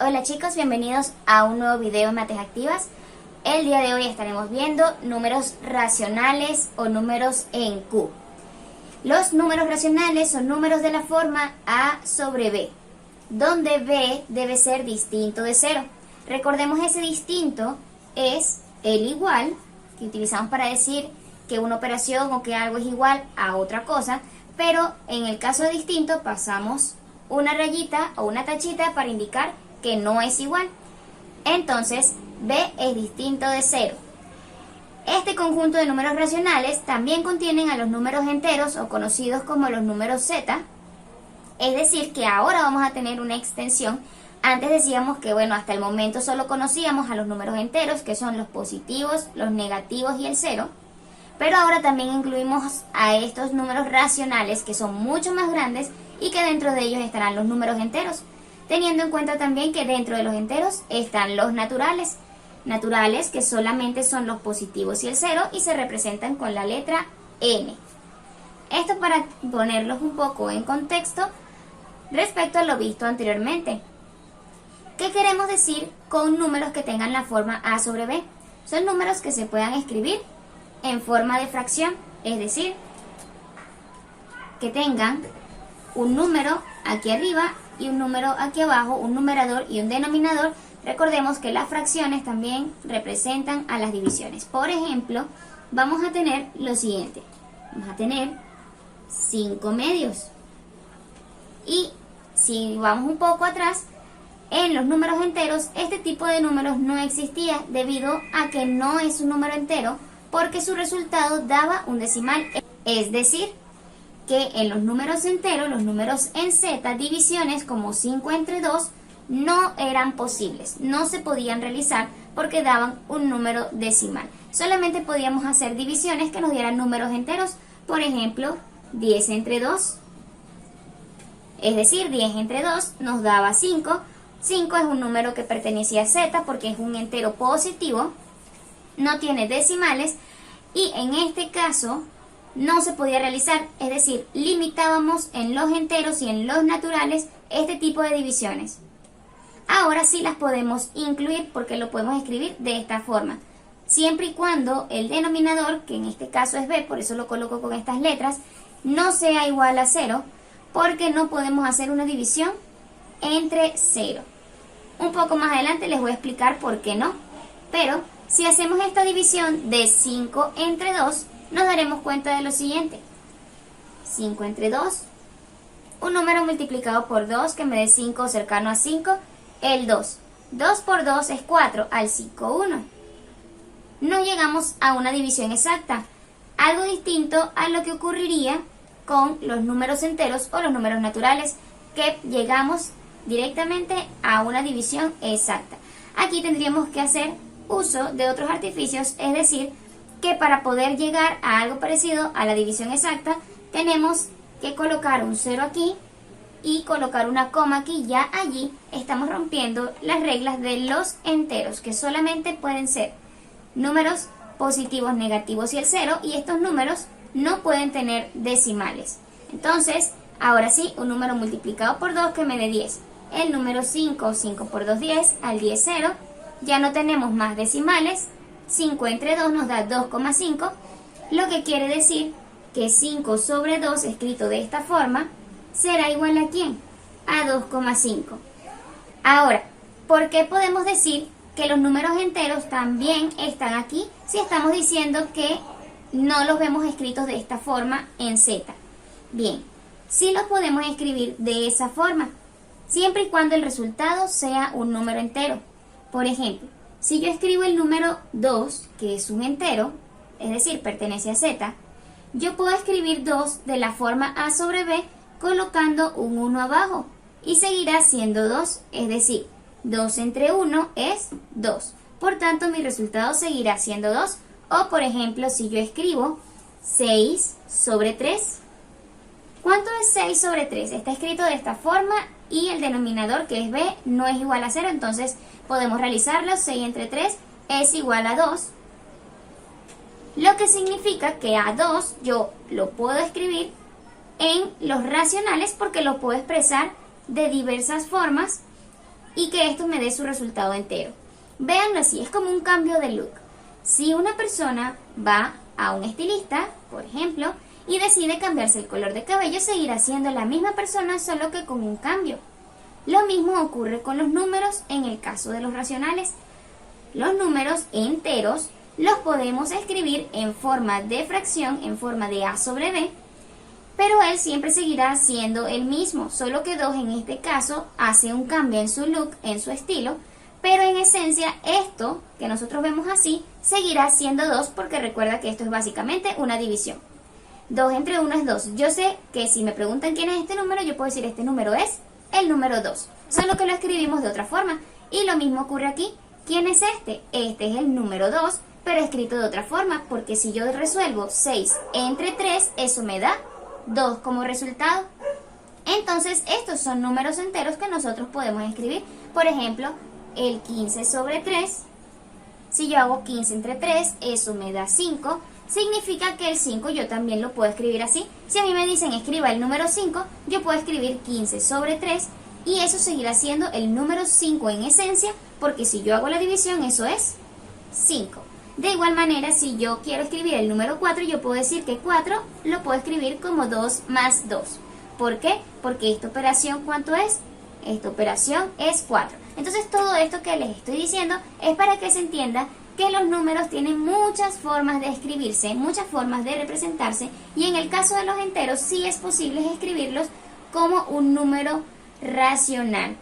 Hola chicos, bienvenidos a un nuevo video en Mates Activas. El día de hoy estaremos viendo números racionales o números en Q. Los números racionales son números de la forma A sobre B, donde B debe ser distinto de 0. Recordemos, ese distinto es el igual, que utilizamos para decir que una operación o que algo es igual a otra cosa, pero en el caso de distinto pasamos una rayita o una tachita para indicar que no es igual. Entonces, B es distinto de 0. Este conjunto de números racionales también contienen a los números enteros o conocidos como los números Z, es decir, que ahora vamos a tener una extensión. Antes decíamos que, hasta el momento solo conocíamos a los números enteros, que son los positivos, los negativos y el 0, pero ahora también incluimos a estos números racionales, que son mucho más grandes y que dentro de ellos estarán los números enteros, teniendo en cuenta también que dentro de los enteros están los naturales, que solamente son los positivos y el 0 y se representan con la letra N. Esto para ponerlos un poco en contexto respecto a lo visto anteriormente. ¿Qué queremos decir con números que tengan la forma A sobre B? Son números que se puedan escribir en forma de fracción, es decir, que tengan un número aquí arriba y un número aquí abajo, un numerador y un denominador. Recordemos que las fracciones también representan a las divisiones. Por ejemplo, vamos a tener lo siguiente. Vamos a tener 5 medios. Y si vamos un poco atrás, en los números enteros, este tipo de números no existía debido a que no es un número entero, porque su resultado daba un decimal. Es decir, que en los números enteros, los números en Z, divisiones como 5 entre 2 no eran posibles, no se podían realizar porque daban un número decimal. Solamente podíamos hacer divisiones que nos dieran números enteros, por ejemplo, 10 entre 2, es decir, 10 entre 2 nos daba 5. 5 es un número que pertenece a Z porque es un entero positivo, no tiene decimales, y en este caso no se podía realizar, es decir, limitábamos en los enteros y en los naturales este tipo de divisiones. Ahora sí las podemos incluir porque lo podemos escribir de esta forma, siempre y cuando el denominador, que en este caso es B, por eso lo coloco con estas letras, no sea igual a 0, porque no podemos hacer una división entre 0. Un poco más adelante les voy a explicar por qué no, pero si hacemos esta división de 5 entre 2, nos daremos cuenta de lo siguiente. 5 entre 2, un número multiplicado por 2 que me dé 5 cercano a 5, el 2. 2 por 2 es 4, al 5, 1. No llegamos a una división exacta, algo distinto a lo que ocurriría con los números enteros o los números naturales, que llegamos directamente a una división exacta. Aquí tendríamos que hacer uso de otros artificios, es decir, que para poder llegar a algo parecido a la división exacta, tenemos que colocar un 0 aquí y colocar una coma aquí. Ya allí estamos rompiendo las reglas de los enteros, que solamente pueden ser números positivos, negativos y el 0, y estos números no pueden tener decimales. Entonces, ahora sí, un número multiplicado por 2 que me dé 10. El número 5, 5 por 2, 10, al 10, 0. Ya no tenemos más decimales. 5 entre 2 nos da 2,5, lo que quiere decir que 5 sobre 2, escrito de esta forma, será igual ¿a quién? A 2,5. Ahora, ¿por qué podemos decir que los números enteros también están aquí si estamos diciendo que no los vemos escritos de esta forma en Z? Bien, sí los podemos escribir de esa forma, siempre y cuando el resultado sea un número entero. Por ejemplo, si yo escribo el número 2, que es un entero, es decir, pertenece a Z, yo puedo escribir 2 de la forma A sobre B colocando un 1 abajo y seguirá siendo 2, es decir, 2 entre 1 es 2. Por tanto, mi resultado seguirá siendo 2. O, por ejemplo, si yo escribo 6 sobre 3, ¿cuánto es 6 sobre 3? Está escrito de esta forma y el denominador, que es B, no es igual a 0, entonces podemos realizarlo. 6 entre 3 es igual a 2, lo que significa que a 2 yo lo puedo escribir en los racionales porque lo puedo expresar de diversas formas y que esto me dé su resultado entero. Véanlo así, es como un cambio de look. Si una persona va a un estilista, por ejemplo, y decide cambiarse el color de cabello, seguirá siendo la misma persona, solo que con un cambio. Lo mismo ocurre con los números en el caso de los racionales. Los números enteros los podemos escribir en forma de fracción, en forma de a sobre b, pero él siempre seguirá siendo el mismo, solo que 2 en este caso hace un cambio en su look, en su estilo, pero en esencia esto que nosotros vemos así seguirá siendo 2, porque recuerda que esto es básicamente una división. 2 entre 1 es 2. Yo sé que si me preguntan quién es este número, yo puedo decir este número es el número 2, solo que lo escribimos de otra forma. Y lo mismo ocurre aquí. ¿Quién es este? Este es el número 2, pero escrito de otra forma, porque si yo resuelvo 6 entre 3, eso me da 2 como resultado. Entonces, estos son números enteros que nosotros podemos escribir. Por ejemplo, el 15 sobre 3, si yo hago 15 entre 3, eso me da 5. Significa que el 5 yo también lo puedo escribir así. Si a mí me dicen escriba el número 5, yo puedo escribir 15 sobre 3 y eso seguirá siendo el número 5 en esencia, porque si yo hago la división, eso es 5. De igual manera, si yo quiero escribir el número 4, yo puedo decir que 4 lo puedo escribir como 2 más 2. ¿Por qué? Porque esta operación, ¿cuánto es? Esta operación es 4. Entonces, todo esto que les estoy diciendo es para que se entienda que los números tienen muchas formas de escribirse, muchas formas de representarse, y en el caso de los enteros sí es posible escribirlos como un número racional.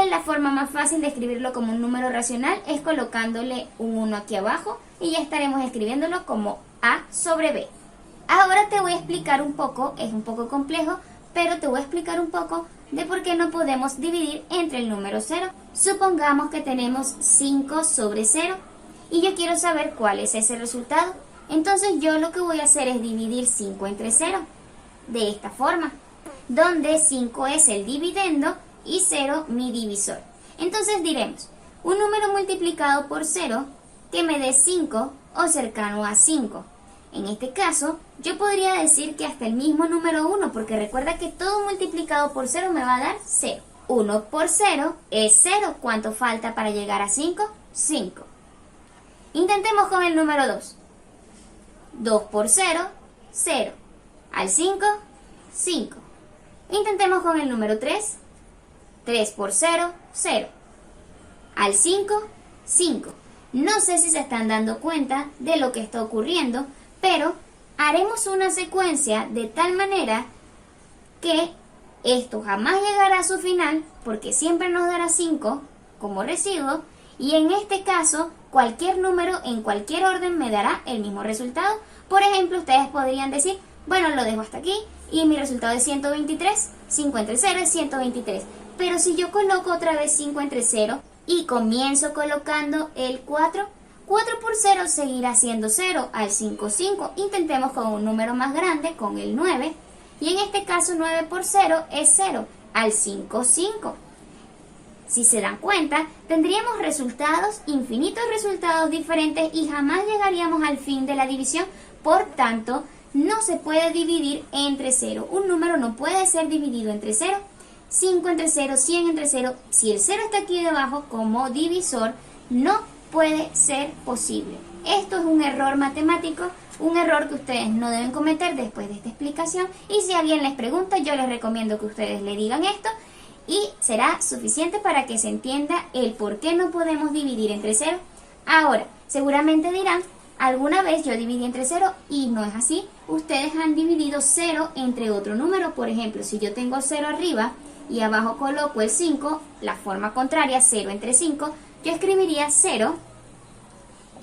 La forma más fácil de escribirlo como un número racional es colocándole un 1 aquí abajo y ya estaremos escribiéndolo como a sobre b. Ahora te voy a explicar un poco, es un poco complejo, pero te voy a explicar un poco de por qué no podemos dividir entre el número 0. Supongamos que tenemos 5 sobre 0 y yo quiero saber cuál es ese resultado. Entonces yo lo que voy a hacer es dividir 5 entre 0 de esta forma, donde 5 es el dividendo y 0 mi divisor. Entonces diremos, un número multiplicado por 0 que me dé 5 o cercano a 5. En este caso, yo podría decir que hasta el mismo número 1, porque recuerda que todo multiplicado por 0 me va a dar 0. 1 por 0 es 0. ¿Cuánto falta para llegar a 5? 5. Intentemos con el número 2. 2 por 0, 0. Al 5, 5. Intentemos con el número 3. 3 por 0, 0. Al 5, 5. No sé si se están dando cuenta de lo que está ocurriendo, pero haremos una secuencia de tal manera que esto jamás llegará a su final, porque siempre nos dará 5 como residuo, y en este caso cualquier número en cualquier orden me dará el mismo resultado. Por ejemplo, ustedes podrían decir, bueno, lo dejo hasta aquí y mi resultado es 123, 5 entre 0 es 123. Pero si yo coloco otra vez 5 entre 0 y comienzo colocando el 4, 4 por 0 seguirá siendo 0, al 5, 5. Intentemos con un número más grande, con el 9, y en este caso 9 por 0 es 0, al 5, 5. Si se dan cuenta, tendríamos resultados, infinitos resultados diferentes y jamás llegaríamos al fin de la división. Por tanto, no se puede dividir entre 0. Un número no puede ser dividido entre 0. 5 entre 0, 100 entre 0, si el 0 está aquí debajo como divisor, no puede ser posible. Esto es un error matemático, un error que ustedes no deben cometer después de esta explicación, y si alguien les pregunta, yo les recomiendo que ustedes le digan esto, y será suficiente para que se entienda el por qué no podemos dividir entre 0. Ahora, seguramente dirán, alguna vez yo dividí entre 0 y no es así. Ustedes han dividido 0 entre otro número. Por ejemplo, si yo tengo 0 arriba y abajo coloco el 5, la forma contraria, 0 entre 5, yo escribiría 0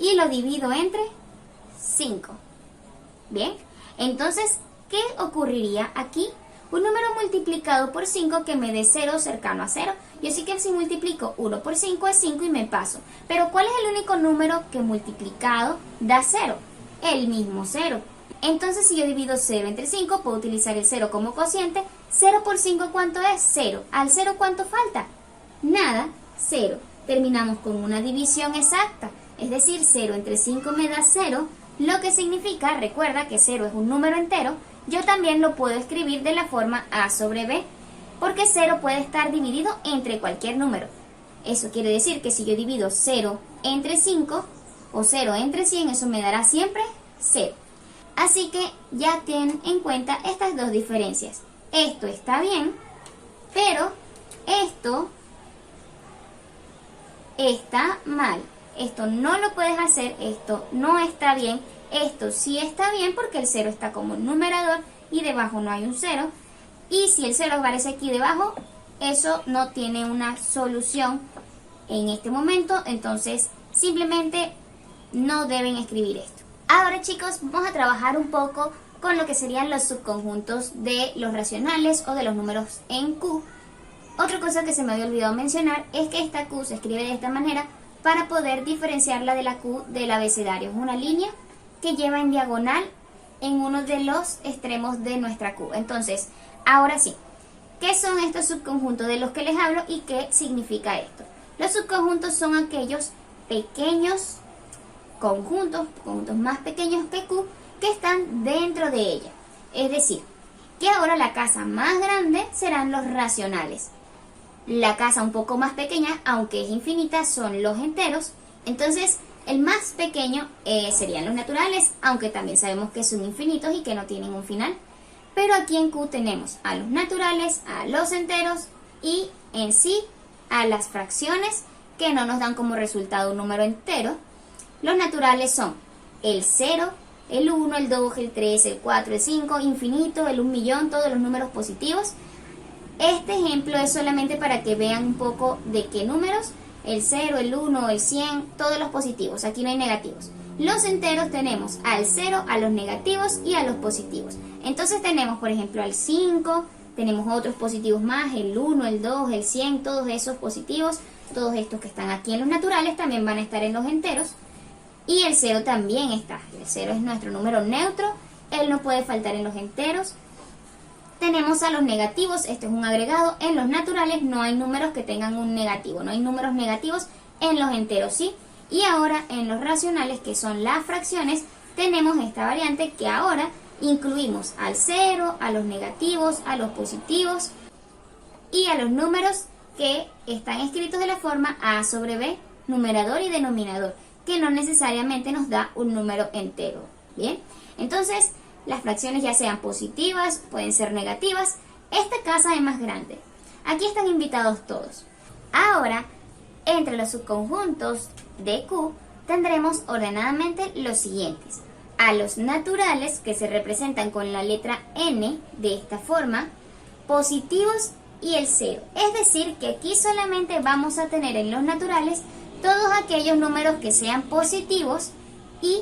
y lo divido entre 5. Bien, entonces, ¿qué ocurriría aquí? Un número multiplicado por 5 que me dé 0 cercano a 0. Yo sí que si multiplico 1 por 5 es 5 y me paso. Pero ¿cuál es el único número que multiplicado da 0? El mismo 0. Entonces, si yo divido 0 entre 5, puedo utilizar el 0 como cociente. 0 por 5, ¿cuánto es? 0. ¿Al 0 cuánto falta? Nada, 0. Terminamos con una división exacta. Es decir, 0 entre 5 me da 0, lo que significa, recuerda que 0 es un número entero, yo también lo puedo escribir de la forma a sobre b, porque 0 puede estar dividido entre cualquier número. Eso quiere decir que si yo divido 0 entre 5 o 0 entre 100, eso me dará siempre 0. Así que ya ten en cuenta estas dos diferencias. Esto está bien, pero esto está mal. Esto no lo puedes hacer, esto no está bien. Esto sí está bien porque el 0 está como numerador y debajo no hay un 0. Y si el 0 aparece aquí debajo, eso no tiene una solución en este momento. Entonces simplemente no deben escribir esto. Ahora, chicos, vamos a trabajar un poco con lo que serían los subconjuntos de los racionales o de los números en Q. Otra cosa que se me había olvidado mencionar es que esta Q se escribe de esta manera para poder diferenciarla de la Q del abecedario. Es una línea que lleva en diagonal en uno de los extremos de nuestra Q. Entonces, ahora sí, ¿qué son estos subconjuntos de los que les hablo y qué significa esto? Los subconjuntos son aquellos pequeños conjuntos más pequeños que Q, que están dentro de ella. Es decir, que ahora la casa más grande serán los racionales. La casa un poco más pequeña, aunque es infinita, son los enteros. Entonces, el más pequeño serían los naturales, aunque también sabemos que son infinitos y que no tienen un final. Pero aquí en Q tenemos a los naturales, a los enteros y en sí a las fracciones que no nos dan como resultado un número entero. Los naturales son el 0, el 1, el 2, el 3, el 4, el 5, infinito, el 1.000.000, todos los números positivos. Este ejemplo es solamente para que vean un poco de qué números, el 0, el 1, el 100, todos los positivos, aquí no hay negativos. Los enteros tenemos al 0, a los negativos y a los positivos. Entonces tenemos, por ejemplo, al 5, tenemos otros positivos más, el 1, el 2, el 100, todos esos positivos, todos estos que están aquí en los naturales también van a estar en los enteros. Y el 0 también está, el 0 es nuestro número neutro, él no puede faltar en los enteros. Tenemos a los negativos, este es un agregado, en los naturales no hay números que tengan un negativo, no hay números negativos en los enteros, ¿sí? Y ahora en los racionales, que son las fracciones, tenemos esta variante que ahora incluimos al 0, a los negativos, a los positivos y a los números que están escritos de la forma A sobre B, numerador y denominador, que no necesariamente nos da un número entero. Bien, entonces las fracciones ya sean positivas, pueden ser negativas. Esta casa es más grande. Aquí están invitados todos. Ahora, entre los subconjuntos de Q tendremos ordenadamente los siguientes: a los naturales, que se representan con la letra N de esta forma, positivos y el 0. Es decir, que aquí solamente vamos a tener en los naturales todos aquellos números que sean positivos y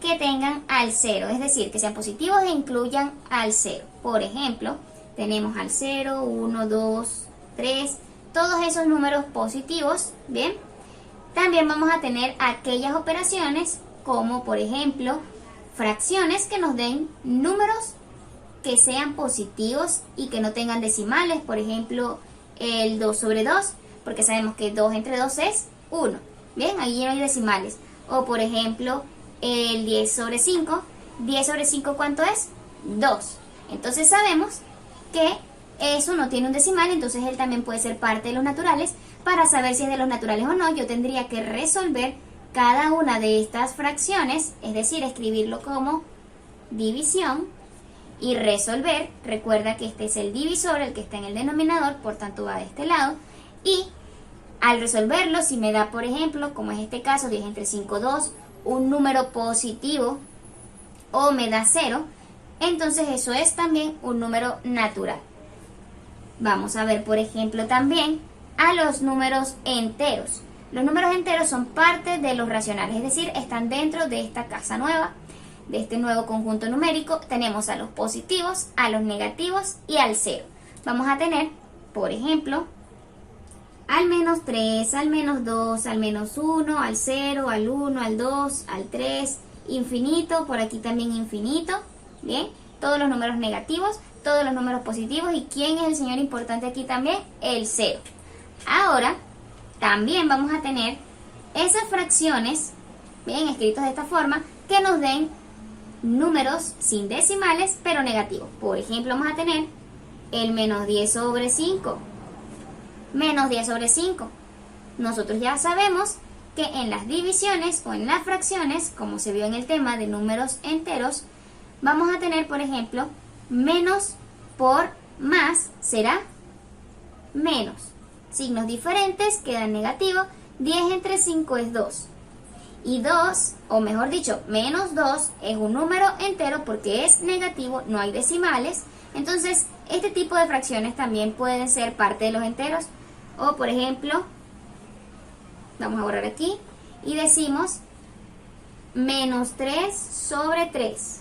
que tengan al 0, es decir, que sean positivos e incluyan al 0. Por ejemplo, tenemos al 0, 1, 2, 3, todos esos números positivos, ¿bien? También vamos a tener aquellas operaciones como, por ejemplo, fracciones que nos den números que sean positivos y que no tengan decimales. Por ejemplo, el 2 sobre 2, porque sabemos que 2 entre 2 es 1. Bien, ahí no hay decimales. O por ejemplo, el 10 sobre 5. 10 sobre 5, ¿cuánto es? 2. Entonces sabemos que eso no tiene un decimal, entonces él también puede ser parte de los naturales. Para saber si es de los naturales o no, yo tendría que resolver cada una de estas fracciones, es decir, escribirlo como división y resolver. Recuerda que este es el divisor, el que está en el denominador, por tanto va de este lado. Y al resolverlo, si me da, por ejemplo, como es este caso, 10 entre 5, 2, un número positivo, o me da 0, entonces eso es también un número natural. Vamos a ver, por ejemplo, también a los números enteros. Los números enteros son parte de los racionales, es decir, están dentro de esta casa nueva, de este nuevo conjunto numérico. Tenemos a los positivos, a los negativos y al 0. Vamos a tener, por ejemplo, al menos 3, al menos 2, al menos 1, al 0, al 1, al 2, al 3, infinito, por aquí también infinito, ¿bien? Todos los números negativos, todos los números positivos. ¿Y quién es el señor importante aquí también? El 0. Ahora, también vamos a tener esas fracciones, bien, escritos de esta forma, que nos den números sin decimales, pero negativos. Por ejemplo, vamos a tener el menos 10 sobre 5. Menos 10 sobre 5. nosotros ya sabemos que en las divisiones o en las fracciones, como se vio en el tema de números enteros, vamos a tener, por ejemplo, menos por más será menos. Signos diferentes quedan negativo. 10 entre 5 es 2. Y 2, o mejor dicho, menos 2 es un número entero porque es negativo, no hay decimales. Entonces, este tipo de fracciones también pueden ser parte de los enteros. O, por ejemplo, vamos a borrar aquí y decimos menos 3 sobre 3.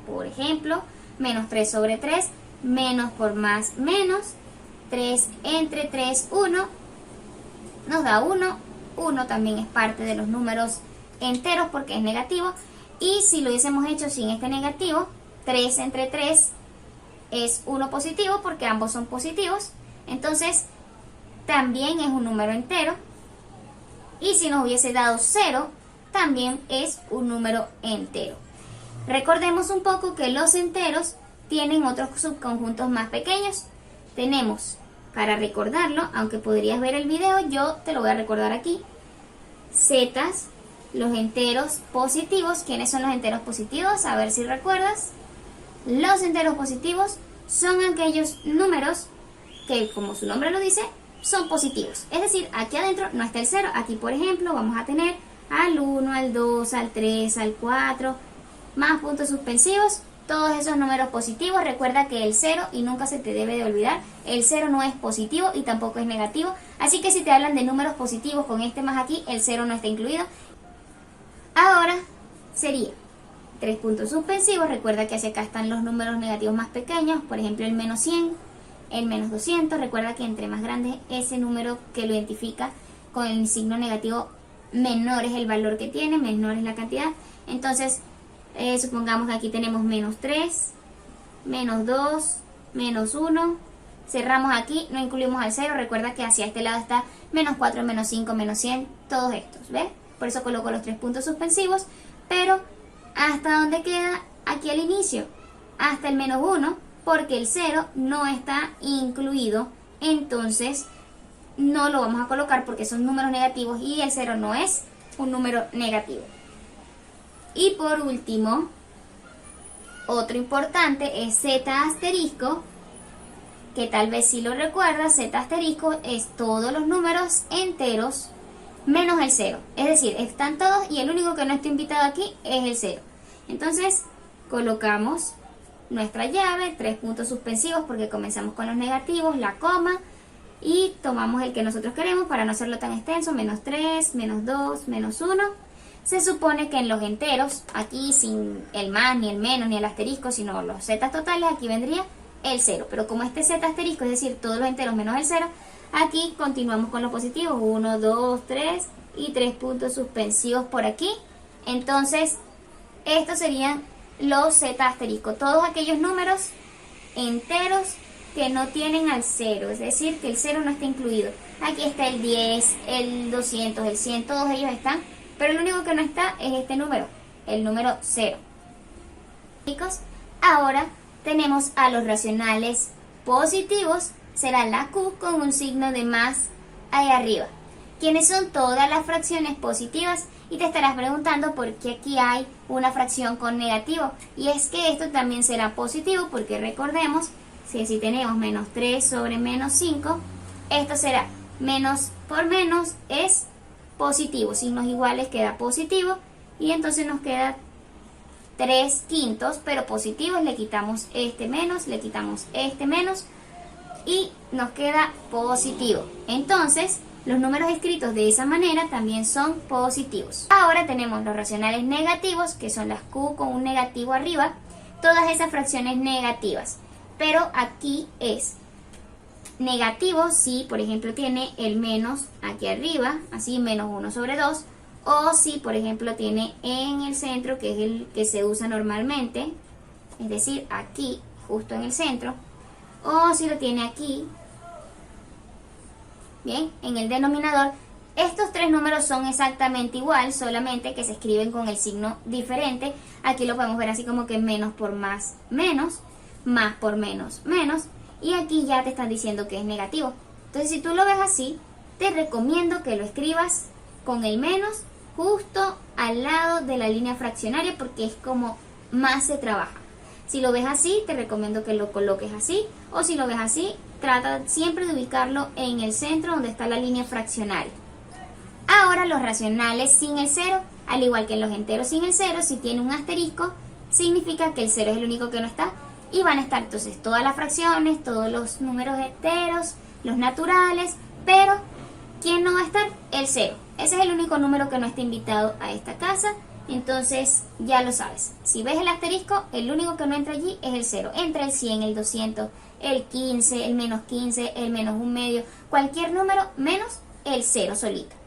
Por ejemplo, menos 3 sobre 3, menos por más menos, 3 entre 3, 1, nos da 1. 1 también es parte de los números enteros porque es negativo. Y si lo hubiésemos hecho sin este negativo, 3 entre 3 es 1 positivo porque ambos son positivos. Entonces, también es un número entero. Y si nos hubiese dado 0, también es un número entero. Recordemos un poco que los enteros tienen otros subconjuntos más pequeños. Tenemos, para recordarlo, aunque podrías ver el video, yo te lo voy a recordar aquí. Zetas, los enteros positivos. ¿Quiénes son los enteros positivos? A ver si recuerdas. Los enteros positivos son aquellos números que, como su nombre lo dice, son positivos. Es decir, aquí adentro no está el 0. Aquí, por ejemplo, vamos a tener al 1, al 2, al 3, al 4, más puntos suspensivos. Todos esos números positivos. Recuerda que el 0, y nunca se te debe de olvidar, el 0 no es positivo y tampoco es negativo. Así que si te hablan de números positivos con este más aquí, el 0 no está incluido. Ahora sería 3 puntos suspensivos. Recuerda que hacia acá están los números negativos más pequeños. Por ejemplo, el menos 100, el menos 200. Recuerda que entre más grande ese número que lo identifica con el signo negativo, menor es el valor que tiene, menor es la cantidad. Entonces, supongamos que aquí tenemos menos 3, menos 2, menos 1. Cerramos aquí, no incluimos al 0. Recuerda que hacia este lado está menos 4, menos 5, menos 100. Todos estos, ¿ves? Por eso coloco los 3 puntos suspensivos. Pero, ¿hasta dónde queda? Aquí al inicio. Hasta el menos 1, porque el 0 no está incluido. Entonces, no lo vamos a colocar porque son números negativos y el 0 no es un número negativo. Y por último, otro importante es Z asterisco, que tal vez si lo recuerdas, Z asterisco es todos los números enteros menos el 0. Es decir, están todos y el único que no está invitado aquí es el 0. Entonces, colocamos nuestra llave, 3 puntos suspensivos porque comenzamos con los negativos, la coma, y tomamos el que nosotros queremos para no hacerlo tan extenso, menos 3, menos 2, menos 1. Se supone que en los enteros, aquí sin el más, ni el menos, ni el asterisco, sino los zetas totales, aquí vendría el 0. Pero como este z asterisco, es decir, todos los enteros menos el 0, aquí continuamos con los positivos, 1, 2, 3 y 3 puntos suspensivos por aquí. Entonces, estos serían los z asterisco, todos aquellos números enteros que no tienen al 0, es decir, que el 0 no está incluido. Aquí está el 10, el 200, el 100, todos ellos están. Pero el único que no está es este número, el número 0. Chicos, ahora tenemos a los racionales positivos, será la Q con un signo de más ahí arriba. ¿Quiénes son todas las fracciones positivas? Y te estarás preguntando por qué aquí hay una fracción con negativo. Y es que esto también será positivo porque recordemos, si tenemos menos 3 sobre menos 5, esto será menos por menos es positivo, signos iguales queda positivo y entonces nos queda 3 quintos, pero positivos, le quitamos este menos, le quitamos este menos y nos queda positivo. Entonces, los números escritos de esa manera también son positivos. Ahora tenemos los racionales negativos, que son las Q con un negativo arriba, todas esas fracciones negativas, pero aquí es negativo si, por ejemplo, tiene el menos aquí arriba, así menos 1 sobre 2, o si, por ejemplo, tiene en el centro, que es el que se usa normalmente, es decir, aquí, justo en el centro, o si lo tiene aquí, bien, en el denominador. Estos tres números son exactamente igual, solamente que se escriben con el signo diferente. Aquí lo podemos ver así como que menos por más, menos, más por menos, menos. Y aquí ya te están diciendo que es negativo. Entonces, si tú lo ves así, te recomiendo que lo escribas con el menos justo al lado de la línea fraccionaria porque es como más se trabaja. Si lo ves así, te recomiendo que lo coloques así, o si lo ves así, trata siempre de ubicarlo en el centro donde está la línea fraccionaria. Ahora los racionales sin el cero, al igual que los enteros sin el cero, si tiene un asterisco, significa que el cero es el único que no está, y van a estar entonces todas las fracciones, todos los números enteros, los naturales, pero ¿quién no va a estar? El cero. Ese es el único número que no está invitado a esta casa. Entonces ya lo sabes, si ves el asterisco, el único que no entra allí es el 0. Entra el 100, el 200, el 15, el menos 15, el menos un medio, cualquier número menos el 0 solito.